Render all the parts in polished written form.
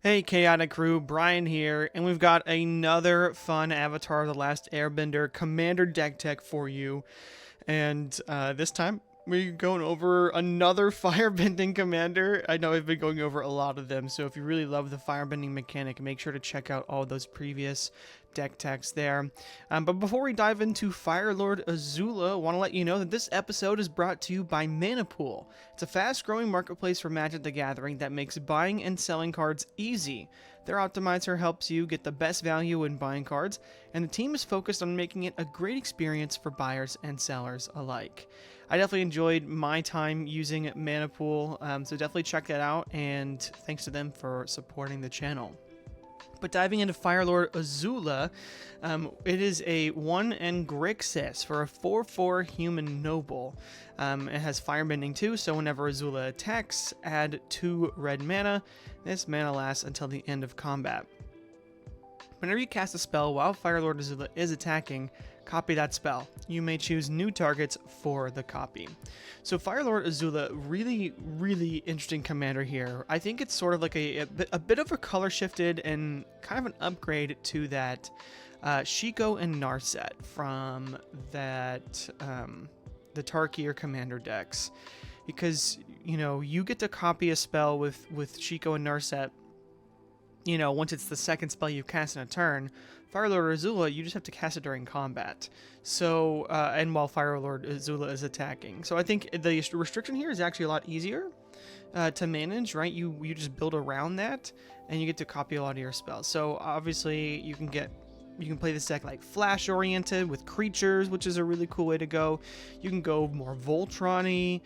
Hey, Chaotic Crew, Brian here, and we've got another fun Avatar of the Last Airbender Commander deck tech for you. And this time, we're going over another firebending commander. I know I've been going over a lot of them, so if you really love the firebending mechanic, make sure to check out all those previous deck techs there. But before we dive into Firelord Azula, I want to let you know that this episode is brought to you by Mana Pool. It's a fast-growing marketplace for Magic the Gathering that makes buying and selling cards easy. Their optimizer helps you get the best value when buying cards, and the team is focused on making it a great experience for buyers and sellers alike. I definitely enjoyed my time using Mana Pool, so definitely check that out, and thanks to them for supporting the channel. But diving into Firelord Azula, it is a 1 Grixis for a 4/4 human noble. It has firebending too, so whenever Azula attacks, add 2 red mana. This mana lasts until the end of combat. Whenever you cast a spell while Firelord Azula is attacking, copy that spell. You may choose new targets for the copy. So Firelord Azula, really interesting commander here. I think it's sort of like a bit of a color shifted and kind of an upgrade to that Shiko and Narset from that the Tarkir commander decks. Because, you know, you get to copy a spell with Shiko and Narset. You know, once it's the second spell you cast in a turn. Firelord Azula, you just have to cast it during combat. So, and while Firelord Azula is attacking. So I think the restriction here is actually a lot easier to manage, right? You just build around that, and you get to copy a lot of your spells. So obviously you can play this deck like flash oriented with creatures, which is a really cool way to go. You can go more Voltron-y.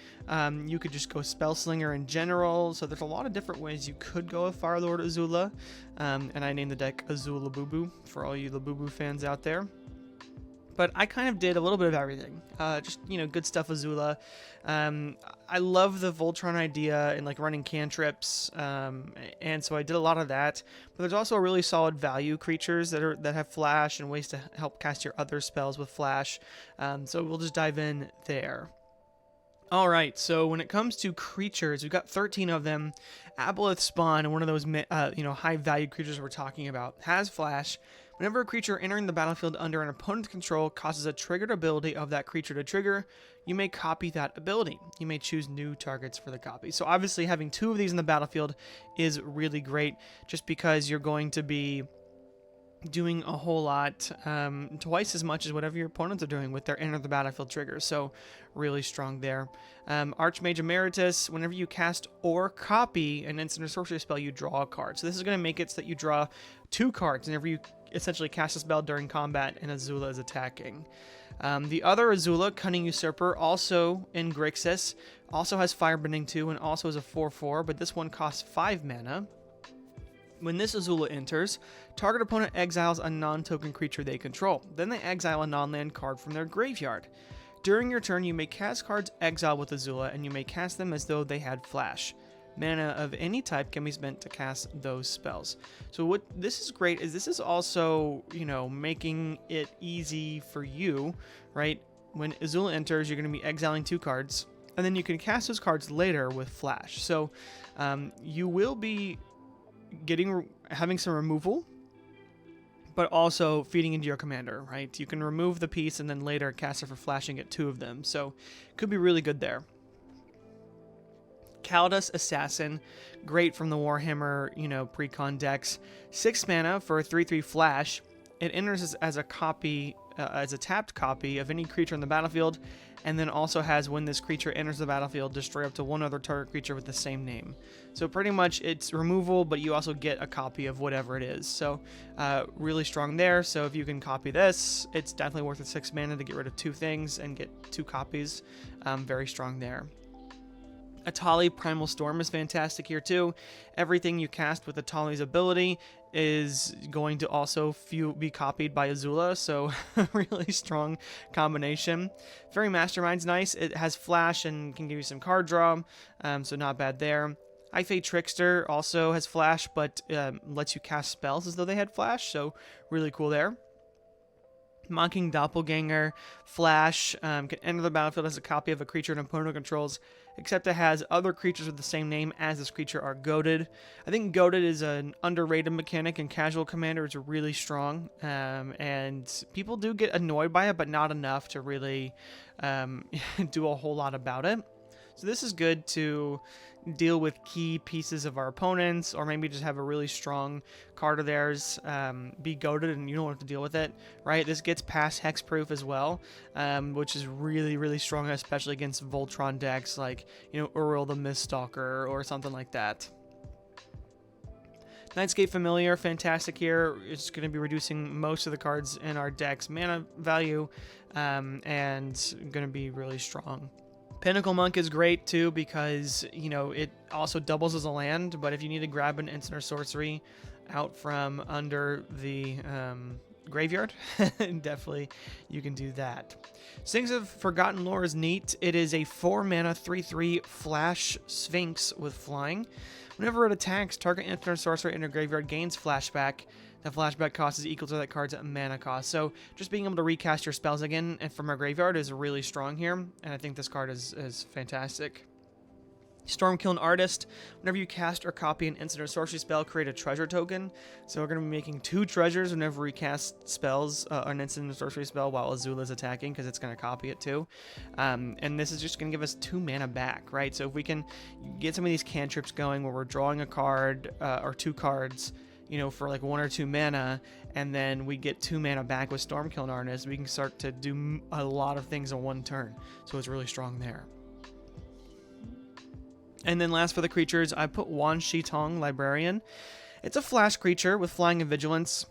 You could just go Spellslinger in general. So there's a lot of different ways you could go with Firelord Azula. And I named the deck Azula Labubu for all you Labubu fans out there. But I kind of did a little bit of everything. Just, you know, good stuff Azula. I love the Voltron idea and like running cantrips. And so I did a lot of that. But there's also really solid value creatures that have flash and ways to help cast your other spells with flash. So we'll just dive in there. All right, so when it comes to creatures, we've got 13 of them. Aboleth Spawn, one of those high-value creatures we're talking about, has flash. Whenever a creature entering the battlefield under an opponent's control causes a triggered ability of that creature to trigger, you may copy that ability. You may choose new targets for the copy. So obviously having 2 of these in the battlefield is really great, just because you're going to be doing a whole lot, twice as much as whatever your opponents are doing with their enter the battlefield triggers. So really strong there. Archmage Emeritus, whenever you cast or copy an instant or sorcery spell, you draw a card. So this is going to make it so that you draw 2 cards whenever you essentially cast a spell during combat and Azula is attacking. The other Azula, Cunning Usurper, also in Grixis, also has Firebending 2 and also is a 4/4, but this one costs 5 mana. When this Azula enters, target opponent exiles a non-token creature they control. Then they exile a non-land card from their graveyard. During your turn, you may cast cards exiled with Azula, and you may cast them as though they had flash. Mana of any type can be spent to cast those spells. So what this is great is this is also, you know, making it easy for you, right? When Azula enters, you're going to be exiling 2 cards, and then you can cast those cards later with flash. So you will be having some removal, but also feeding into your commander, right? You can remove the piece and then later cast it for flashing at 2 of them. So could be really good there. Kaldus Assassin, great from the Warhammer, you know, pre-con decks. 6 mana for a 3/3 flash. It enters as a copy, as a tapped copy of any creature in the battlefield, and then also has, when this creature enters the battlefield, destroy up to 1 other target creature with the same name. So pretty much it's removal, but you also get a copy of whatever it is. So really strong there. So if you can copy this, it's definitely worth the 6 mana to get rid of 2 things and get 2 copies. Very strong there. Atali Primal Storm is fantastic here too. Everything you cast with Atali's ability is going to also be copied by Azula, so really strong combination. Fairy Mastermind's nice. It has flash and can give you some card draw, so not bad there. Ifei Trickster also has flash, but lets you cast spells as though they had flash, so really cool there. Mocking Doppelganger, flash, can enter the battlefield as a copy of a creature an opponent controls except it has other creatures with the same name as this creature are goaded. I think goaded is an underrated mechanic in casual Commander. It's really strong, and people do get annoyed by it, but not enough to really do a whole lot about it. So this is good to deal with key pieces of our opponents, or maybe just have a really strong card of theirs be goated and you don't have to deal with it, right? This gets past hexproof as well, which is really, really strong, especially against Voltron decks like, you know, Uriel the Miststalker or something like that. Nightscape Familiar, fantastic here. It's going to be reducing most of the cards in our deck's mana value, and going to be really strong. Pinnacle Monk is great too because, you know, it also doubles as a land, but if you need to grab an instant or sorcery out from under the graveyard, definitely you can do that. Sings of Forgotten Lore is neat. It is a 4-mana 3/3 flash Sphinx with flying. Whenever it attacks, target instant or sorcery in your graveyard gains flashback. The flashback cost is equal to that card's mana cost. So just being able to recast your spells again and from our graveyard is really strong here, and I think this card is fantastic. Stormkiln Artist. Whenever you cast or copy an instant or sorcery spell, create a treasure token. So we're going to be making 2 treasures whenever we cast spells, an instant or sorcery spell while Azula is attacking, because it's going to copy it too. And this is just going to give us 2 mana back, right? So if we can get some of these cantrips going where we're drawing a card or 2 cards, you know, for like 1 or 2 mana, and then we get 2 mana back with Stormkiln Artist, we can start to do a lot of things in 1 turn. So it's really strong there. And then last for the creatures, I put Wan Shi Tong, Librarian. It's a flash creature with flying and vigilance.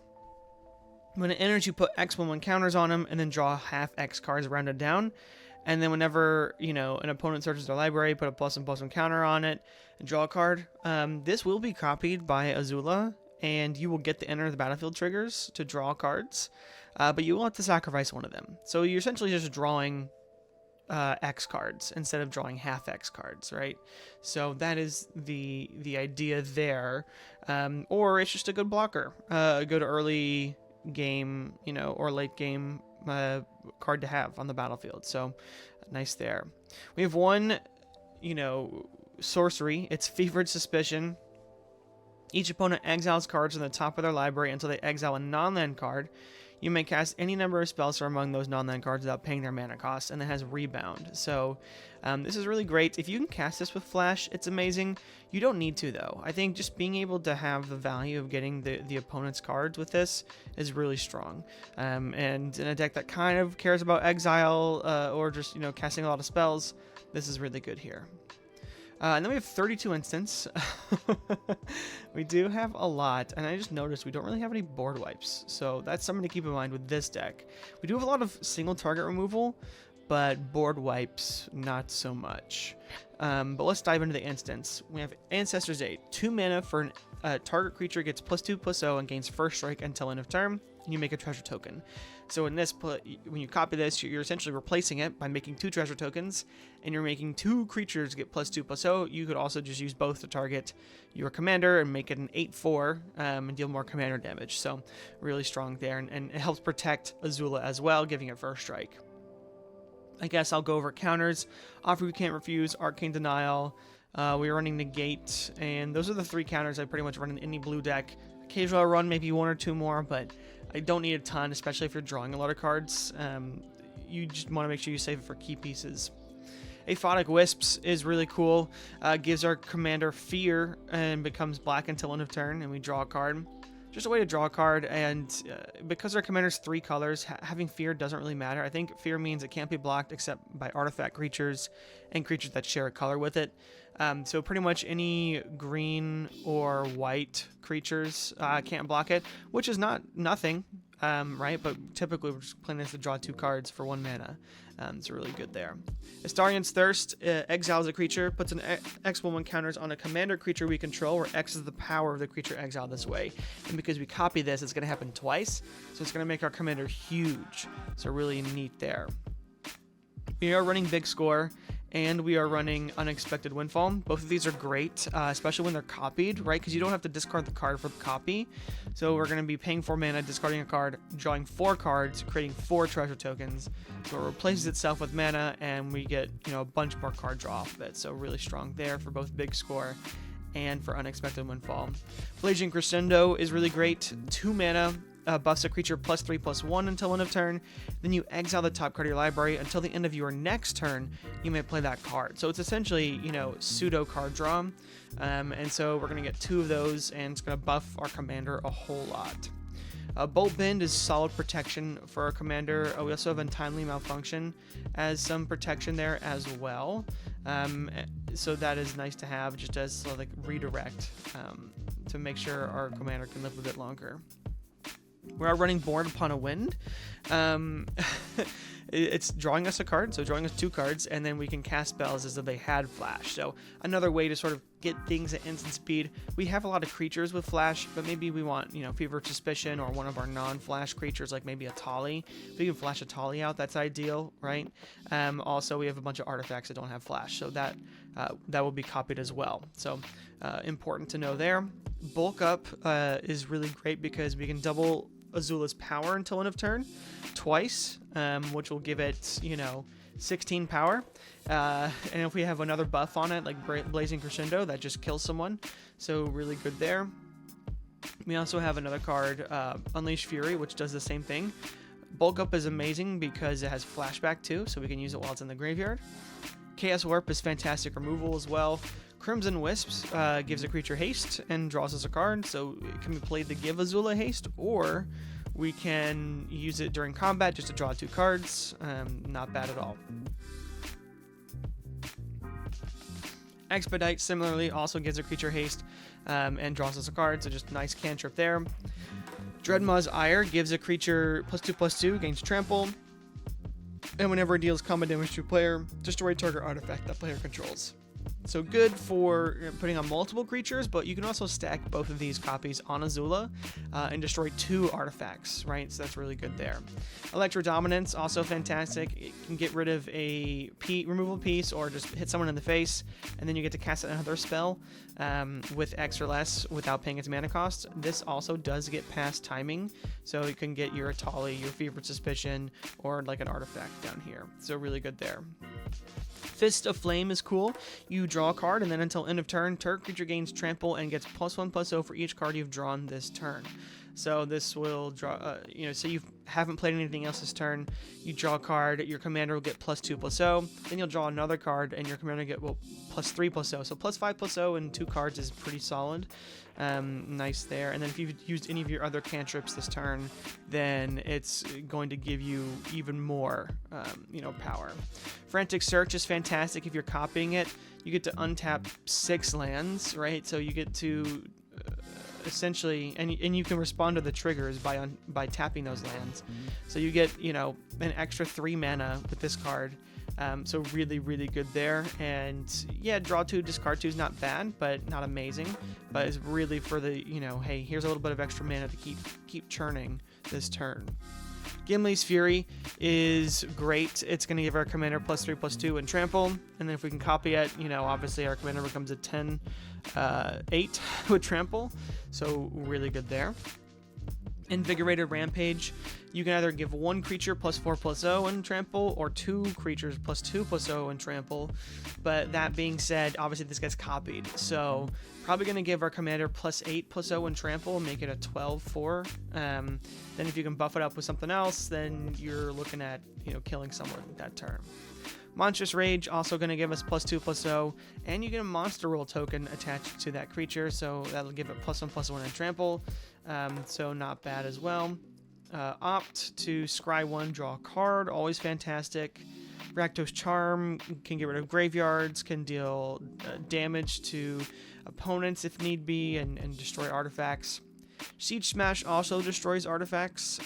When it enters, you put X/1/1 counters on him, and then draw half X cards rounded down. And then whenever, you know, an opponent searches their library, put a +1/+1 counter on it, and draw a card. This will be copied by Azula, and you will get the enter the battlefield triggers to draw cards, but you will have to sacrifice one of them. So you're essentially just drawing X cards instead of drawing half X cards, right? So that is the idea there. Or it's just a good blocker, a good early game, you know, or late game card to have on the battlefield. So nice there. We have one, you know, sorcery. It's Fevered Suspicion. Each opponent exiles cards from the top of their library until they exile a non-land card. You may cast any number of spells from among those non-land cards without paying their mana cost, and it has rebound. So this is really great. If you can cast this with flash, it's amazing. You don't need to, though. I think just being able to have the value of getting the opponent's cards with this is really strong. And in a deck that kind of cares about exile or just, you know, casting a lot of spells, this is really good here. And then we have 32 instants. We do have a lot, and I just noticed we don't really have any board wipes, so that's something to keep in mind with this deck. We do have a lot of single target removal, but board wipes, not so much. But let's dive into the instants. We have Ancestor's Aid. 2 mana for a target creature gets +2/+0 and gains first strike until end of turn. And you make a treasure token. So in this, when you copy this, you're essentially replacing it by making 2 treasure tokens, and you're making 2 creatures get +2/+0. You could also just use both to target your commander and make it an 8/4 and deal more commander damage. So really strong there, and it helps protect Azula as well, giving it first strike. I guess I'll go over counters. Offer You Can't Refuse, Arcane Denial. We are running Negate, and those are the 3 counters I pretty much run in any blue deck. Occasionally I'll run maybe 1 or 2 more, but I don't need a ton, especially if you're drawing a lot of cards. You just want to make sure you save it for key pieces. Aphotic Wisps is really cool. Gives our commander fear and becomes black until end of turn, and we draw a card. Just a way to draw a card, and because our commander's 3 colors, having fear doesn't really matter. I think fear means it can't be blocked except by artifact creatures and creatures that share a color with it. So pretty much any green or white creatures can't block it, which is nothing, right? But typically we're just playing this to draw 2 cards for 1 mana. It's really good there. Astarion's Thirst exiles a creature, puts an X/1/1 counters on a commander creature we control, where X is the power of the creature exiled this way. And because we copy this, it's going to happen twice, so it's going to make our commander huge. So really neat there. We are running Big Score, and we are running Unexpected Windfall. Both of these are great, especially when they're copied, right? Because you don't have to discard the card for the copy. So we're going to be paying 4 mana, discarding a card, drawing 4 cards, creating 4 treasure tokens. So it replaces itself with mana, and we get, a bunch more card draw off of it. So really strong there for both big score and for Unexpected Windfall. Blazing Crescendo is really great. 2 mana. Buffs a creature +3/+1 until end of turn. Then you exile the top card of your library. Until the end of your next turn, you may play that card. So it's essentially, pseudo card draw. And so we're going to get 2 of those, and it's going to buff our commander a whole lot. Bolt Bend is solid protection for our commander. We also have Untimely Malfunction as some protection there as well. So that is nice to have, just as like redirect to make sure our commander can live a bit longer. We're running Born Upon a Wind. It's drawing us a card, so drawing us 2 cards, and then we can cast spells as if they had flash. So another way to sort of get things at instant speed. We have a lot of creatures with flash, but maybe we want, Fever of Suspicion or one of our non-flash creatures, like maybe a Tali. If we can flash a Tali out, that's ideal, right? Also, we have a bunch of artifacts that don't have flash, so that will be copied as well. So important to know there. Bulk Up is really great because we can double Azula's power until end of turn twice, which will give it, 16 power. And if we have another buff on it, like Blazing Crescendo, that just kills someone. So really good there. We also have another card, Unleash Fury, which does the same thing. Bulk Up is amazing because it has flashback too, so we can use it while it's in the graveyard. Chaos Warp is fantastic removal as well. Crimson Wisps gives a creature haste and draws us a card, so it can be played to give Azula haste, or we can use it during combat just to draw 2 cards. Not bad at all. Expedite similarly also gives a creature haste and draws us a card, so just nice cantrip there. Dreadmaw's Ire gives a creature +2/+2, gains trample, and whenever it deals combat damage to a player, destroy target artifact that player controls. So good for putting on multiple creatures, but you can also stack both of these copies on Azula and destroy 2 artifacts, right? So that's really good there. Electro Dominance, also fantastic. It can get rid of a removal piece or just hit someone in the face, and then you get to cast another spell with X or less without paying its mana cost. This also does get past timing, so you can get your Atali, your Fever Suspicion, or like an artifact down here. So really good there. Fist of Flame is cool. You draw a card, and then until end of turn, target creature gains trample and gets +1/+0 for each card you've drawn this turn. So this will draw, say you haven't played anything else this turn, you draw a card, your commander will get +2/+0, then you'll draw another card, and your commander will get, +3/+0. So +5/+0 and 2 cards is pretty solid. Nice there. And then if you've used any of your other cantrips this turn, then it's going to give you even more, power. Frantic Search is fantastic if you're copying it. You get to untap 6 lands, right? So you get to essentially, and you can respond to the triggers by tapping those lands. So you get, an extra 3 mana with this card. So really, really good there. And yeah, draw 2, discard 2 is not bad, but not amazing. But it's really for the, hey, here's a little bit of extra mana to keep churning this turn. Gimli's Fury is great. It's going to give our commander +3/+2 and trample. And then if we can copy it, obviously our commander becomes a 10/8 with trample. So really good there. Invigorated Rampage, you can either give 1 creature +4/+0 and trample, or 2 creatures +2/+0 and trample. But that being said, obviously this gets copied, so probably going to give our commander +8/+0 and trample and make it a 12/4. Then if you can buff it up with something else, then you're looking at killing someone that turn. Monstrous Rage also going to give us +2/+0, and you get a monster roll token attached to that creature, so that'll give it +1/+1 and trample. So not bad as well. Opt to scry 1, draw a card, always fantastic. Rakdos Charm can get rid of graveyards, can deal damage to opponents if need be, and destroy artifacts. Siege Smash also destroys artifacts,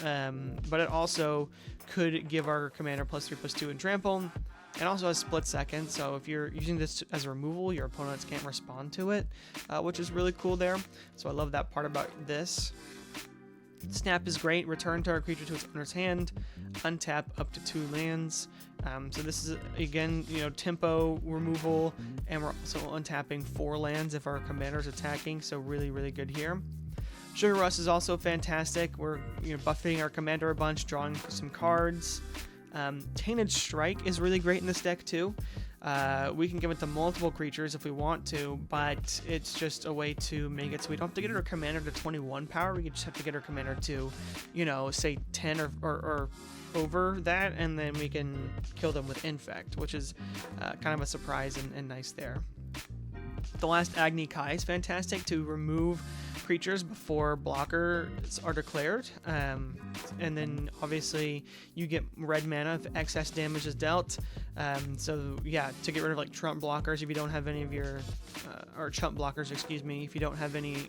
but it also could give our commander +3/+2 and trample. It also has split second, so if you're using this as a removal, your opponents can't respond to it, which is really cool there. So I love that part about this. Snap is great. Return target creature to its owner's hand. Untap up to 2 lands. So this is, again, tempo removal, and we're also untapping 4 lands if our commander's attacking, so really, really good here. Sugar Rush is also fantastic. We're buffing our commander a bunch, drawing some cards. Tainted Strike is really great in this deck too. We can give it to multiple creatures if we want to, but it's just a way to make it so we don't have to get our commander to 21 power. We just have to get our commander to, say 10 or over that, and then we can kill them with Infect, which is kind of a surprise and nice there. The last Agni Kai is fantastic to remove creatures before blockers are declared, and then obviously you get red mana if excess damage is dealt. So yeah, to get rid of like trump blockers if you don't have any of your or chump blockers, excuse me, if you don't have any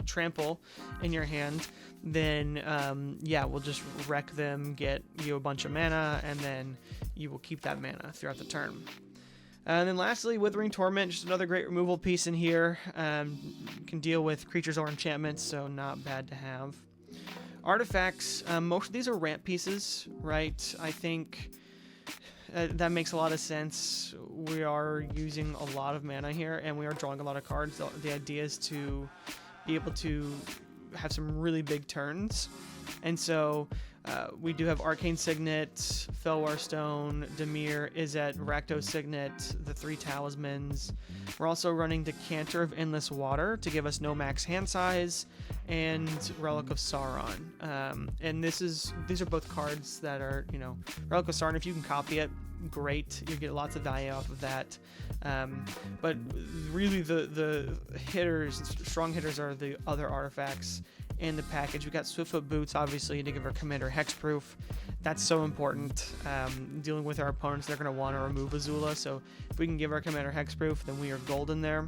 trample in your hand, then yeah, we'll just wreck them, get you a bunch of mana, and then you will keep that mana throughout the turn. And then lastly, Withering Torment, just another great removal piece in here. Can deal with creatures or enchantments, so not bad to have. Artifacts, most of these are ramp pieces, right? I think that makes a lot of sense. We are using a lot of mana here, and we are drawing a lot of cards. The idea is to be able to have some really big turns. And so we do have Arcane Signet, Felwar Stone, Dimir, Izzet, Rakdos Signet, the 3 Talismans. We're also running Decanter of Endless Water to give us no max hand size, and Relic of Sauron. And these are both cards that are, Relic of Sauron, if you can copy it, great. You get lots of value off of that. But really the hitters, strong hitters, are the other artifacts in the package. We got Swiftfoot Boots, obviously, to give our commander hexproof. That's so important. Dealing with our opponents, they're going to want to remove Azula, so if we can give our commander hexproof, then we are golden there.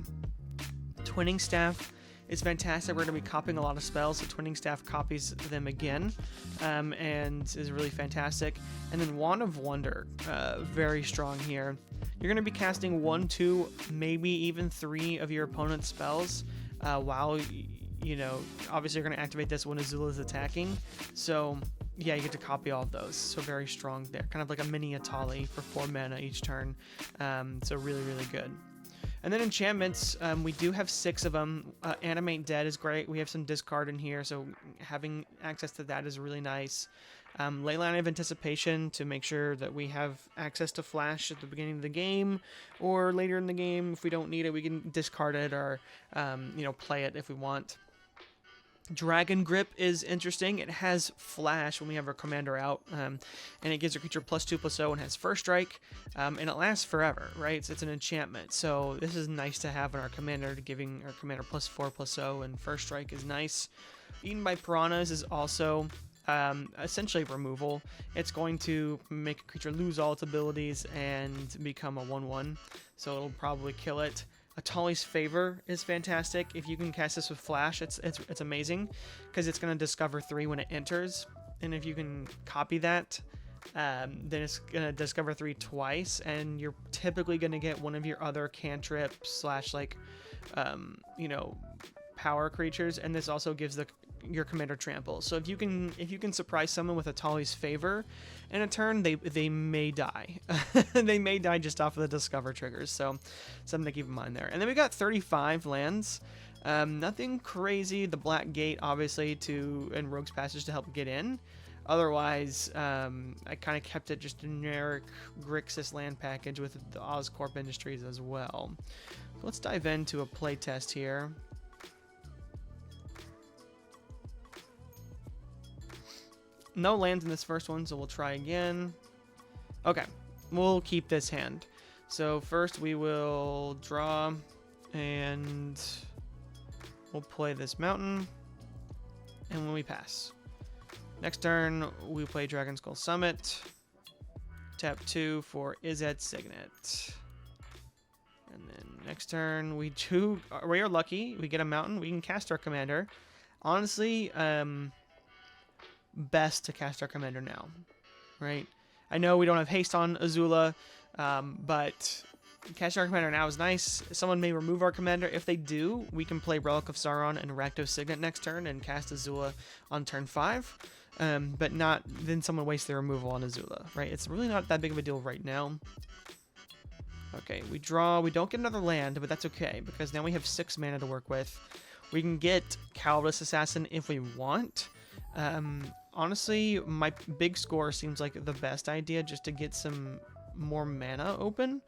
Twinning Staff is fantastic. We're going to be copying a lot of spells, so Twinning Staff copies them again, and is really fantastic. And then Wand of Wonder, very strong here. You're going to be casting 1, 2, maybe even 3 of your opponent's spells while obviously you're going to activate this when Azula is attacking. So yeah, you get to copy all of those. So very strong there. Kind of like a mini Atali for 4 mana each turn. So really, really good. And then enchantments, we do have 6 of them. Animate Dead is great. We have some discard in here, so having access to that is really nice. Leyline of Anticipation to make sure that we have access to flash at the beginning of the game, or later in the game. If we don't need it, we can discard it or play it if we want. Dragon Grip is interesting. It has flash when we have our commander out, and it gives our creature +2/+0 and has first strike, and it lasts forever, right? So it's an enchantment, so this is nice to have in our commander, giving our commander +4/+0, and first strike is nice. Eaten by Piranhas is also essentially removal. It's going to make a creature lose all its abilities and become a 1/1, so it'll probably kill it. Atali's Favor is fantastic. If you can cast this with flash, it's amazing, because it's going to discover 3 when it enters, and if you can copy that, then it's going to discover 3 twice, and you're typically going to get one of your other cantrips / power creatures, and this also gives your commander trample. So if you can surprise someone with Atali's Favor in a turn, they may die. They may die just off of the discover triggers, so something to keep in mind there. And then we got 35 lands. Nothing crazy. The Black Gate, obviously, and Rogue's Passage to help get in. Otherwise, I kind of kept it just generic Grixis land package with the Oscorp Industries as well. So let's dive into a playtest here. No lands in this first one, so we'll try again. Okay, we'll keep this hand. So first we will draw, and we'll play this mountain, and when we pass. Next turn, we play Dragon Skull Summit. Tap 2 for Izzet Signet. And then next turn, we are lucky. We get a mountain. We can cast our commander. Honestly, best to cast our commander now, right? I know we don't have haste on Azula, but Casting our commander now is nice. Someone may remove our commander. If they do, we can play Relic of Sauron and Rakdos Signet next turn and cast Azula on turn 5. But not then someone wastes their removal on Azula, right? It's really not that big of a deal right now. Okay, we draw. We don't get another land, but that's okay because now we have 6 mana to work with. We can get Calvus Assassin if we want. Honestly, my big score seems like the best idea just to get some more mana open.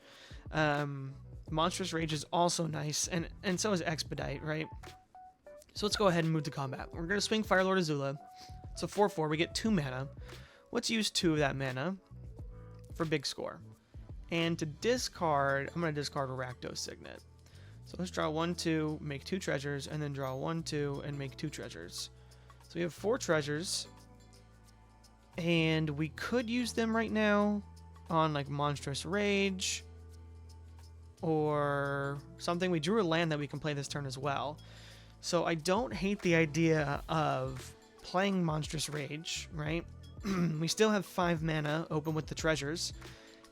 Monstrous Rage is also nice, and so is Expedite, right? So let's go ahead and move to combat. We're going to swing Firelord Azula. So 4/4, we get 2 mana. Let's use 2 of that mana for big score. And to discard, I'm going to discard a Rakdos Signet. So let's draw 1, 2, make 2 treasures, and then draw 1, 2, and make 2 treasures. So we have 4 treasures, and we could use them right now on like Monstrous Rage or something. We drew a land that we can play this turn as well. So I don't hate the idea of playing Monstrous Rage, right? We still have 5 mana open with the treasures.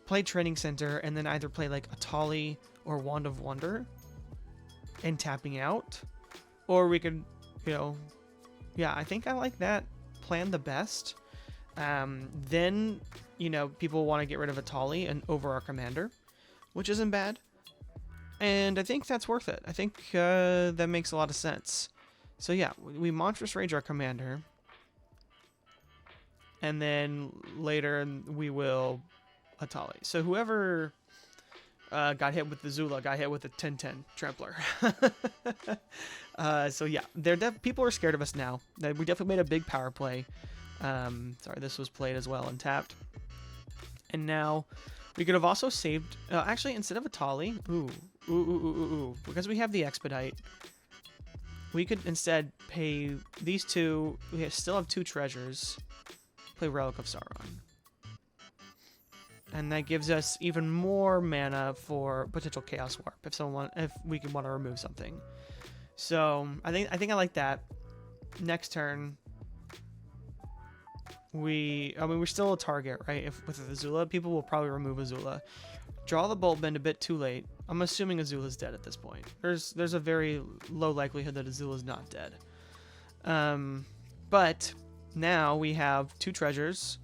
Play Training Center, and then either play like Atali or Wand of Wonder and tapping out. Or we could, you know, yeah, I think I like that plan the best. Then, you know, people want to get rid of Atali and over our commander, which isn't bad. And I think that's worth it. I think that makes a lot of sense. So yeah, we Monstrous Rage our commander. And then later we will Atali. So whoever got hit with the Zula got hit with the 10/10 Trampler. So yeah, people are scared of us now. We definitely made a big power play. Sorry, this was played as well and tapped. And now we could have also saved. Actually, instead of Atali, because we have the Expedite, we could instead pay these 2. We still have 2 treasures. Play Relic of Sauron. And that gives us even more mana for potential Chaos Warp if we can want to remove something. So I think I like that. Next turn, we're still a target, right? With Azula, people will probably remove Azula. Draw the Bolt Bend a bit too late. I'm assuming Azula's dead at this point. There's a very low likelihood that Azula's not dead. But now we have 2 treasures.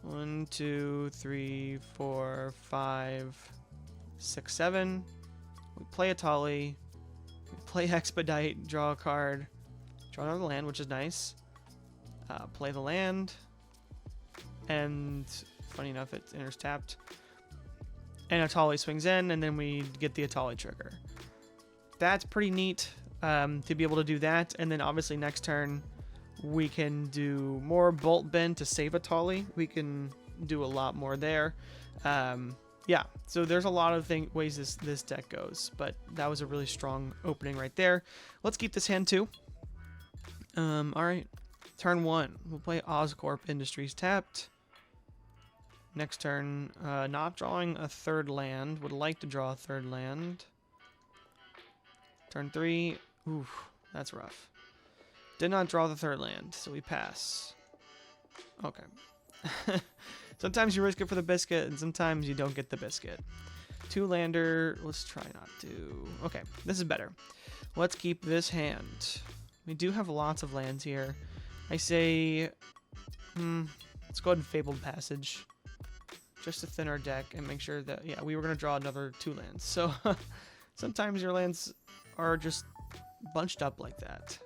1, 2, 3, 4, 5, 6, 7. We play Atali. We play Expedite. Draw a card. Draw another land, which is nice. Play the land. And funny enough, it enters tapped. And Atali swings in, and then we get the Atali trigger. That's pretty neat to be able to do that. And then obviously next turn, we can do more Bolt Bend to save Atali. We can do a lot more there. Yeah, so there's a lot of ways this deck goes, but that was a really strong opening right there. Let's keep this hand too. All right, turn 1. We'll play Oscorp Industries tapped. Next turn, not drawing a 3rd land. Would like to draw a 3rd land. Turn 3. Oof, that's rough. Did not draw the 3rd land, so we pass. Okay. Sometimes you risk it for the biscuit, and sometimes you don't get the biscuit. 2-lander, let's try not to. Okay, this is better. Let's keep this hand. We do have lots of lands here. I say, let's go ahead and Fabled Passage. Just to thin our deck and make sure that, yeah, we were going to draw another 2 lands. So sometimes your lands are just bunched up like that.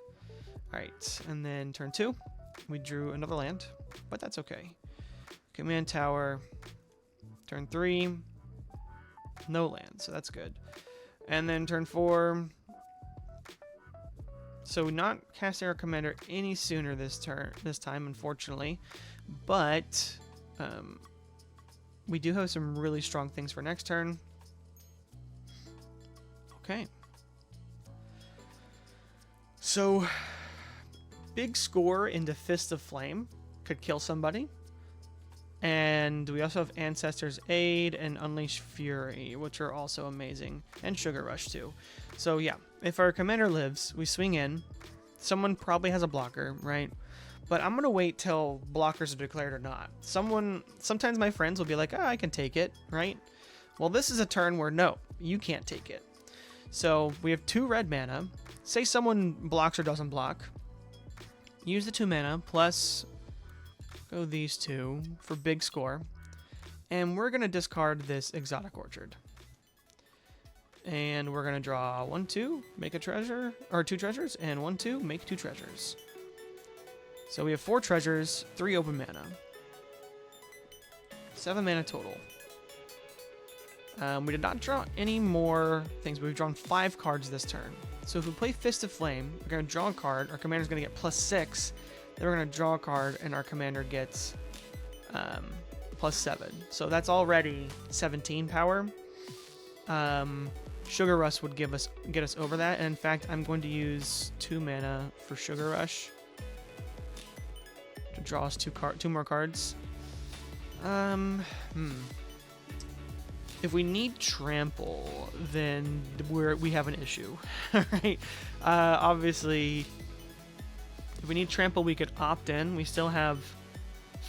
Alright, and then turn 2, we drew another land, but that's okay. Command Tower, turn 3, no land, so that's good. And then turn 4, so not casting our commander any sooner this time, unfortunately, but we do have some really strong things for next turn. Okay. So big score into Fist of Flame could kill somebody. And we also have Ancestor's Aid and Unleash Fury, which are also amazing. And Sugar Rush too. So yeah, if our commander lives, we swing in. Someone probably has a blocker, right? But I'm going to wait till blockers are declared or not. Sometimes my friends will be like, I can take it, right? Well, this is a turn where no, you can't take it. So we have 2 red mana. Say someone blocks or doesn't block. Use the 2 mana plus go these 2 for big score. And we're going to discard this Exotic Orchard. And we're going to draw 1, 2, make a treasure, or 2 treasures, and 1, 2, make 2 treasures. So we have 4 treasures, 3 open mana. 7 mana total. We did not draw any more things, but we've drawn 5 cards this turn. So if we play Fist of Flame, we're going to draw a card, our commander's going to get +6, then we're going to draw a card, and our commander gets +7. So that's already 17 power. Sugar Rush would get us over that, and in fact, I'm going to use 2 mana for Sugar Rush to draw us 2 more cards. If we need trample, then we have an issue. Right? Obviously, if we need trample, we could opt in. We still have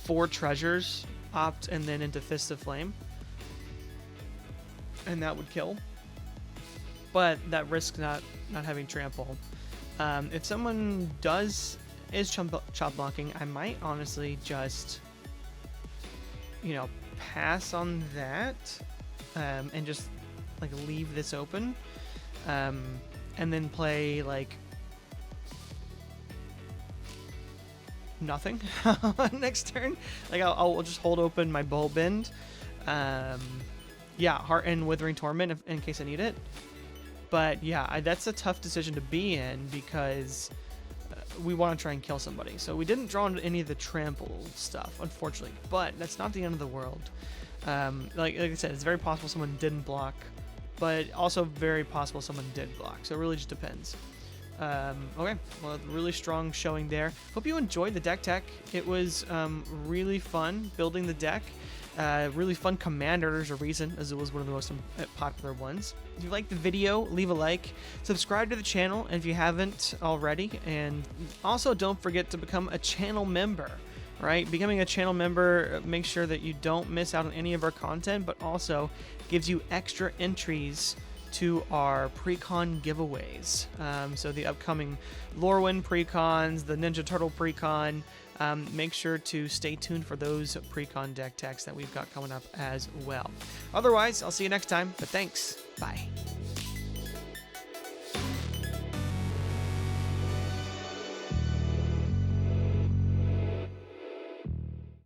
4 treasures. Opt and then into Fist of Flame, and that would kill. But that risks not having trample. If someone is chop blocking, I might honestly just, pass on that. And just like leave this open, and then play like nothing next turn. Like I'll just hold open my Bullbend, Heart and Withering Torment in case I need it. But yeah, that's a tough decision to be in because we want to try and kill somebody. So we didn't draw any of the trample stuff, unfortunately. But that's not the end of the world. Like I said, it's very possible someone didn't block, but also very possible someone did block. So it really just depends. Okay, well, really strong showing there. Hope you enjoyed the deck tech. It was really fun building the deck. Really fun commander. There's a reason Azula is one of the most popular ones. If you liked the video, leave a like. Subscribe to the channel if you haven't already. And also don't forget to become a channel member. Right? Becoming a channel member makes sure that you don't miss out on any of our content, but also gives you extra entries to our pre-con giveaways. So the upcoming Lorwyn pre-cons, the Ninja Turtle pre-con, make sure to stay tuned for those pre-con deck techs that we've got coming up as well. Otherwise, I'll see you next time, but thanks. Bye.